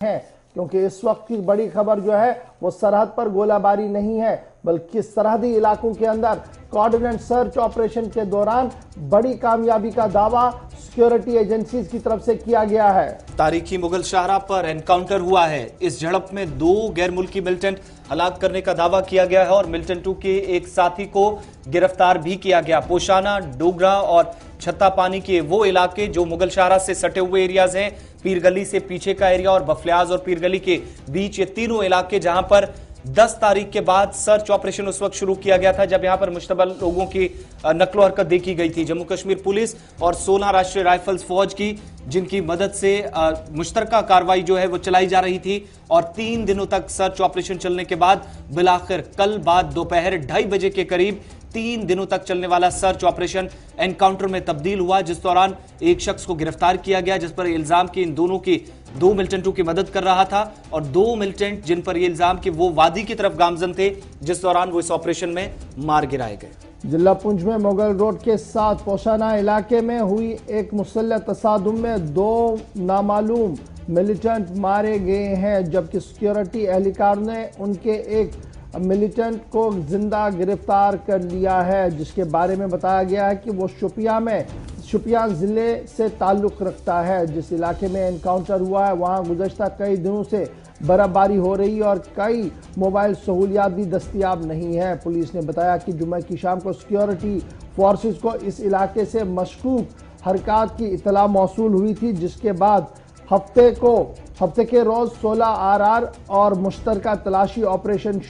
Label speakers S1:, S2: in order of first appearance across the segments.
S1: है, क्योंकि इस वक्त की बड़ी खबर जो है वो सरहद पर गोलाबारी नहीं है, बल्कि सरहदी इलाकों के अंदर कोऑर्डिनेट सर्च ऑपरेशन के दौरान बड़ी कामयाबी का दावा सिक्योरिटी एजेंसीज की तरफ से किया गया है।
S2: तारीखी मुगल शाहरा पर एनकाउंटर हुआ है। इस झड़प में 2 गैर मुल्की मिलिटेंट हलाक करने का दावा किया गया है और मिलिटेंट 2 के एक साथी को गिरफ्तार भी किया गया। पोशाना, डोगरा और छत्तापानी के वो इलाके जो मुगल शाहरा से सटे हुए एरियाज हैं, पीर गली से पीछे का एरिया और बफलियाज और पीर गली के बीच, ये तीनों इलाके जहां पर 10 तारीख के बाद सर्च ऑपरेशन उस वक्त शुरू किया गया था जब यहां पर मुश्तबल लोगों की नकलो हरकत देखी गई थी। जम्मू कश्मीर पुलिस और 16 राष्ट्रीय राइफल्स फौज की, जिनकी मदद से मुश्तरका कार्रवाई जो है वो चलाई जा रही थी और 3 दिनों तक सर्च ऑपरेशन चलने के बाद बिलाखिर कल बाद दोपहर 2:30 बजे के करीब 3 दिनों तक चलने वाला सर्च ऑपरेशन एनकाउंटर में तब्दील हुआ, जिस दौरान एक शख्स को गिरफ्तार किया गया जिस पर इल्जाम कि इन दोनों की 2 मिलिटेंटों की मदद कर रहा था और 2 मिलिटेंट जिन पर यह इल्जाम कि वो वादी की तरफ गामजन थे, जिस दौरान वो इस ऑपरेशन में मार गिराए गए।
S1: जिला पुंछ में मुगल रोड के साथ पोशाना इलाके में हुई एक मुसल्लह तसादुम में 2 नामालूम मिलिटेंट मारे गए हैं, जबकि सिक्योरिटी एहलकार ने उनके एक मिलिटेंट को जिंदा गिरफ्तार कर लिया है, जिसके बारे में बताया गया है कि वो शोपियां जिले से ताल्लुक रखता है। जिस इलाके में एनकाउंटर हुआ है वहां गुज़श्ता कई दिनों से बर्फबारी हो रही है और कई मोबाइल सहूलियात भी दस्तियाब नहीं है। पुलिस ने बताया कि जुम्मे की शाम को सिक्योरिटी फोर्सेस को इस इलाके से मशकूक हरकत की इतला मौसूल हुई थी, जिसके बाद हफ्ते के रोज 16 RR और मुश्तरका तलाशी ऑपरेशन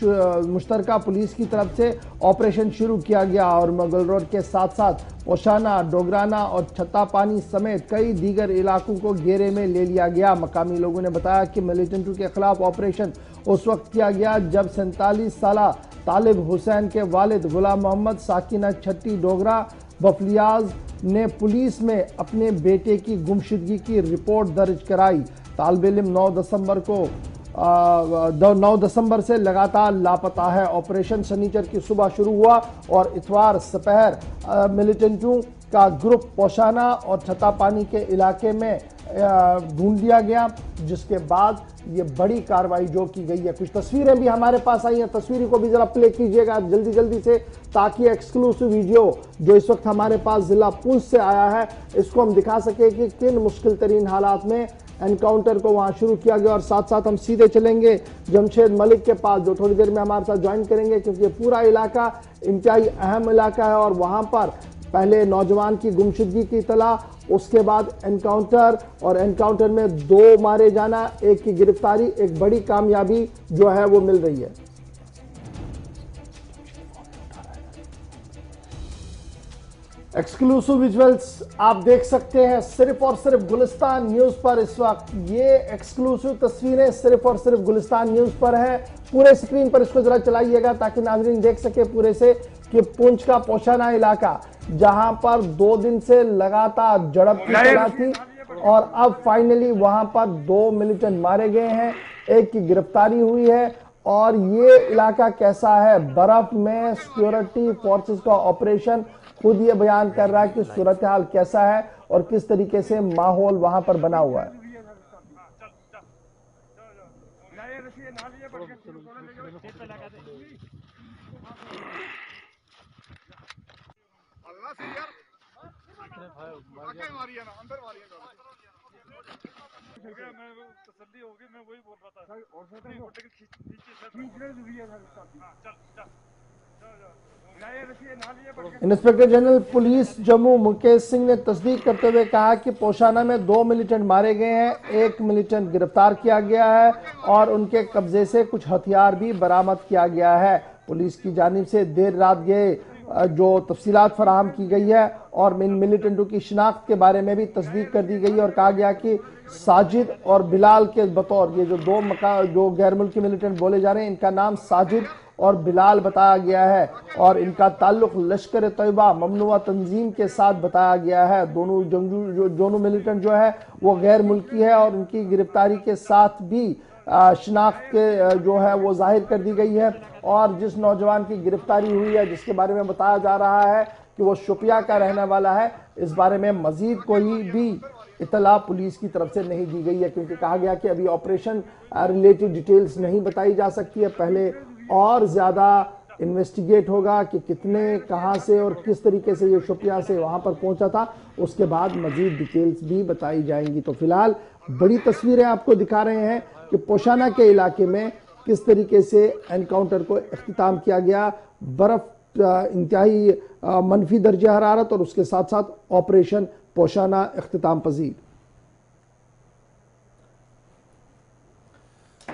S1: मुश्तरका पुलिस की तरफ से ऑपरेशन शुरू किया गया और मुगल रोड के साथ साथ पोशाना, डोगराना और छत्तापानी समेत कई दीगर इलाकों को घेरे में ले लिया गया। मकामी लोगों ने बताया कि मिलिटेंटों के खिलाफ ऑपरेशन उस वक्त किया गया जब 47 साला तालिब हुसैन के वालिद गुलाम मोहम्मद साकिना छट्टी डोगरा बफलियाज ने पुलिस में अपने बेटे की गुमशुदगी की रिपोर्ट दर्ज कराई। तालिब इल्म 9 दिसंबर से लगातार लापता है। ऑपरेशन शनिचर की सुबह शुरू हुआ और इतवार सपहर मिलिटेंटों का ग्रुप पोशाना और छत्तापानी के इलाके में ढूंढ लिया गया, जिसके बाद ये बड़ी कार्रवाई जो की गई है। कुछ तस्वीरें भी हमारे पास आई हैं, तस्वीरों को भी जरा प्ले कीजिएगा जल्दी से, ताकि एक्सक्लूसिव वीडियो जो इस वक्त हमारे पास जिला पुंछ से आया है इसको हम दिखा सके कि किन मुश्किल तरीन हालात में एनकाउंटर को वहां शुरू किया गया। और साथ साथ हम सीधे चलेंगे जमशेद मलिक के पास, जो थोड़ी देर में हमारे साथ ज्वाइन करेंगे, क्योंकि ये पूरा इलाका इंतहाई अहम इलाका है और वहां पर पहले नौजवान की गुमशुदगी की इतला, उसके बाद एनकाउंटर और एनकाउंटर में 2 मारे जाना, एक की गिरफ्तारी, एक बड़ी कामयाबी जो है वो मिल रही है। एक्सक्लूसिव विजुअल्स आप देख सकते हैं सिर्फ और सिर्फ गुलिस्तान न्यूज पर। इस वक्त ये एक्सक्लूसिव तस्वीरें सिर्फ और सिर्फ गुलिस्तान न्यूज पर है। पूरे स्क्रीन पर इसको जरा चलाइएगा ताकि नाज़रीन देख सके पूरे से कि पुंछ का पोशाना इलाका, जहां पर 2 दिन से लगातार झड़प की इत्तला थी और अब फाइनली वहां पर 2 मिलिटेंट मारे गए हैं, एक की गिरफ्तारी हुई है। और ये इलाका कैसा है, बर्फ में सिक्योरिटी फोर्सेस का ऑपरेशन खुद ये बयान कर रहा है कि सूरत हाल कैसा है और किस तरीके से माहौल वहां पर बना हुआ है। Inspector general police Jammu Mukesh Singh ने तस्दीक करते हुए कहा कि पोशाना में 2 मिलिटेंट मारे गए हैं, एक मिलिटेंट गिरफ्तार किया गया है और उनके कब्जे से कुछ हथियार भी बरामद किया गया है। पुलिस की जानिब से देर रात ये जो तफसीलात फराहम की गई है और इन मिलिटेंटों की शिनाख्त के बारे में भी तस्दीक कर दी गई और कहा गया कि साजिद और बिलाल के बतौर ये जो 2 गैर मुल्की मिलिटेंट बोले जा रहे हैं, इनका नाम साजिद और बिलाल बताया गया है और इनका ताल्लुक लश्कर तैयबा ममनुआ तंजीम के साथ बताया गया है। दोनों मिलिटेंट जो है वो गैर मुल्की है और उनकी गिरफ्तारी के साथ भी शिनाख्त के जो है वो जाहिर कर दी गई है। और जिस नौजवान की गिरफ्तारी हुई है, जिसके बारे में बताया जा रहा है कि वो शोपिया का रहने वाला है, इस बारे में मजीद कोई भी इतला पुलिस की तरफ से नहीं दी गई है, क्योंकि कहा गया कि अभी ऑपरेशन रिलेटेड डिटेल्स नहीं बताई जा सकती है। पहले और ज्यादा इन्वेस्टिगेट होगा कि कितने, कहां से और किस तरीके से ये शोपियां से वहां पर पहुंचा था, उसके बाद मजीद डिटेल्स भी बताई जाएंगी। तो फिलहाल बड़ी तस्वीरें आपको दिखा रहे हैं कि पोशाना के इलाके में किस तरीके से एनकाउंटर को इख्तिताम किया गया। बर्फ इंतहाई मनफी दर्जे हरारत और उसके साथ साथ ऑपरेशन पोशाना इख्तिताम पजीर।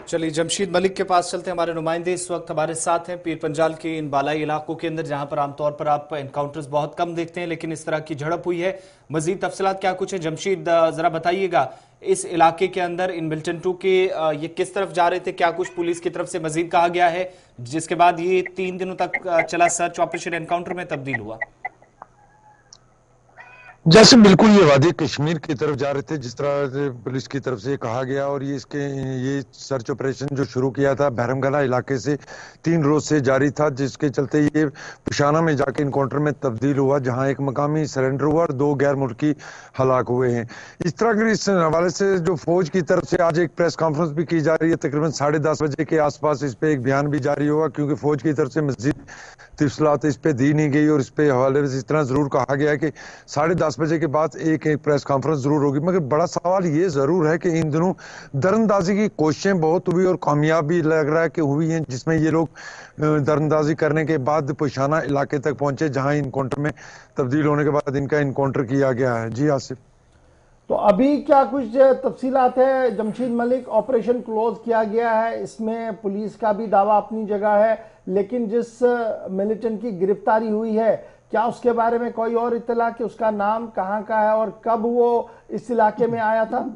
S2: चलिए जमशीद मलिक के पास चलते हैं। हमारे नुमाइंदे इस वक्त हमारे साथ हैं पीर पंजाल के इन बालाई इलाकों के अंदर, जहां पर आमतौर पर आप एनकाउंटर्स बहुत कम देखते हैं, लेकिन इस तरह की झड़प हुई है। मजीद तफसीलात क्या कुछ है जमशीद, जरा बताइएगा इस इलाके के अंदर इन मिल्टन 2 के ये किस तरफ जा रहे थे, क्या कुछ पुलिस की तरफ से मजीद कहा गया है, जिसके बाद ये 3 दिनों तक चला सर्च ऑपरेशन एनकाउंटर में तब्दील हुआ?
S3: जैसे बिल्कुल ये वादी कश्मीर की तरफ जा रहे थे, जिस तरह पुलिस की तरफ से कहा गया, और ये सर्च ऑपरेशन जो शुरू किया था बहरमगला इलाके से 3 रोज से जारी था, जिसके चलते ये पुशाना में जाके इनकाउंटर में तब्दील हुआ, जहां एक मकामी सरेंडर हुआ और 2 गैर मुल्की हलाक हुए हैं। इस तरह इस हवाले से जो फौज की तरफ से आज एक प्रेस कॉन्फ्रेंस भी की जा रही है, तकरीबन 10:30 बजे के आसपास इस पे एक बयान भी जारी होगा, क्योंकि फौज की तरफ से मजीद तफसीलात इस पे दी नहीं गई। और इस पे हवाले से इस तरह जरूर कहा गया है कि 10:30 बजे के बाद एक प्रेस कॉन्फ्रेंस जरूर होगी। मगर बड़ा सवाल ये जरूर है कि इन दिनों दरअंदाजी की कोशिशें बहुत हुई और कामयाब भी लग रहा है कि हुई हैं, जिसमें ये लोग दरअंदाजी करने के बाद पुशाना इलाके तक पहुंचे, जहां इनकाउंटर में तब्दील होने के बाद इनका इनकाउंटर किया गया है। जी आसिफ,
S1: तो अभी क्या कुछ तफसीलात है जमशीद मलिक? ऑपरेशन क्लोज किया गया है, इसमें पुलिस का भी दावा अपनी जगह है, लेकिन जिस मिलिटेंट की गिरफ्तारी हुई है, क्या उसके बारे में कोई और इत्तला कि उसका नाम कहां का है और कब वो इस इलाके में आया था?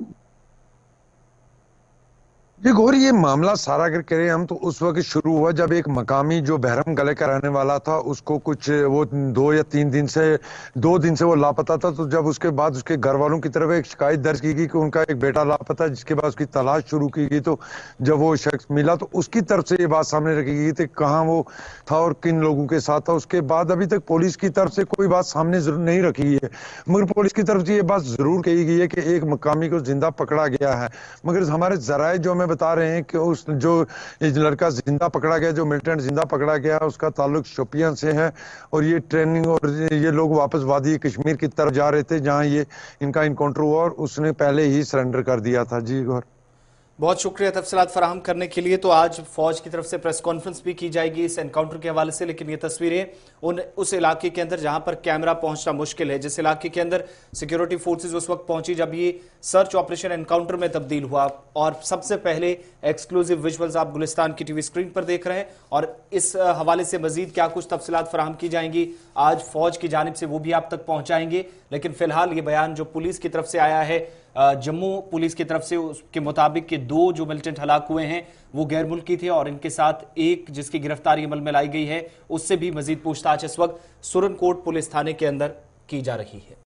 S3: जी गौर, ये मामला सारा अगर करें हम तो उस वक्त शुरू हुआ जब एक मकामी जो बहरम गले का रहने वाला था, उसको कुछ वो 2 या 3 दिन से 2 दिन से वो लापता था। तो जब उसके बाद उसके घर वालों की तरफ एक शिकायत दर्ज की गई कि उनका एक बेटा लापता, जिसके बाद उसकी तलाश शुरू की गई। तो जब वो शख्स मिला तो उसकी तरफ से ये बात सामने रखी गई थी कहाँ वो था और किन लोगों के साथ था। उसके बाद अभी तक पुलिस की तरफ से कोई बात सामने जरूर नहीं रखी है, मगर पुलिस की तरफ से ये बात जरूर कही गई है कि एक मकामी को जिंदा पकड़ा गया है। मगर हमारे जराए जो बता रहे हैं कि उस जो लड़का जिंदा पकड़ा गया, जो मिलिटेंट जिंदा पकड़ा गया, उसका ताल्लुक शोपियां से है और ये ट्रेनिंग और ये लोग वापस वादी कश्मीर की तरफ जा रहे थे, जहां ये इनका इनकाउंटर हुआ और उसने पहले ही सरेंडर कर दिया था। जी गौर,
S2: बहुत शुक्रिया तफसीलात फराहम करने के लिए। तो आज फौज की तरफ से प्रेस कॉन्फ्रेंस भी की जाएगी इस एनकाउंटर के हवाले से, लेकिन ये तस्वीरें उस इलाके के अंदर जहां पर कैमरा पहुंचना मुश्किल है, जिस इलाके के अंदर सिक्योरिटी फोर्सेस उस वक्त पहुंची जब ये सर्च ऑपरेशन एनकाउंटर में तब्दील हुआ। और सबसे पहले एक्सक्लूसिव विजुअल्स आप गुलिस्तान की टीवी स्क्रीन पर देख रहे हैं, और इस हवाले से मजीद क्या कुछ तफसीलात फराहम की जाएंगी आज फौज की जानिब से, वो भी आप तक पहुंचाएंगे। लेकिन फिलहाल ये बयान जो पुलिस की तरफ से आया है, जम्मू पुलिस की तरफ से, उसके मुताबिक कि 2 जो मिलिटेंट हलाक हुए हैं वो गैर मुल्की थे, और इनके साथ एक जिसकी गिरफ्तारी अमल में लाई गई है, उससे भी मजीद पूछताछ इस वक्त सुरनकोट पुलिस थाने के अंदर की जा रही है।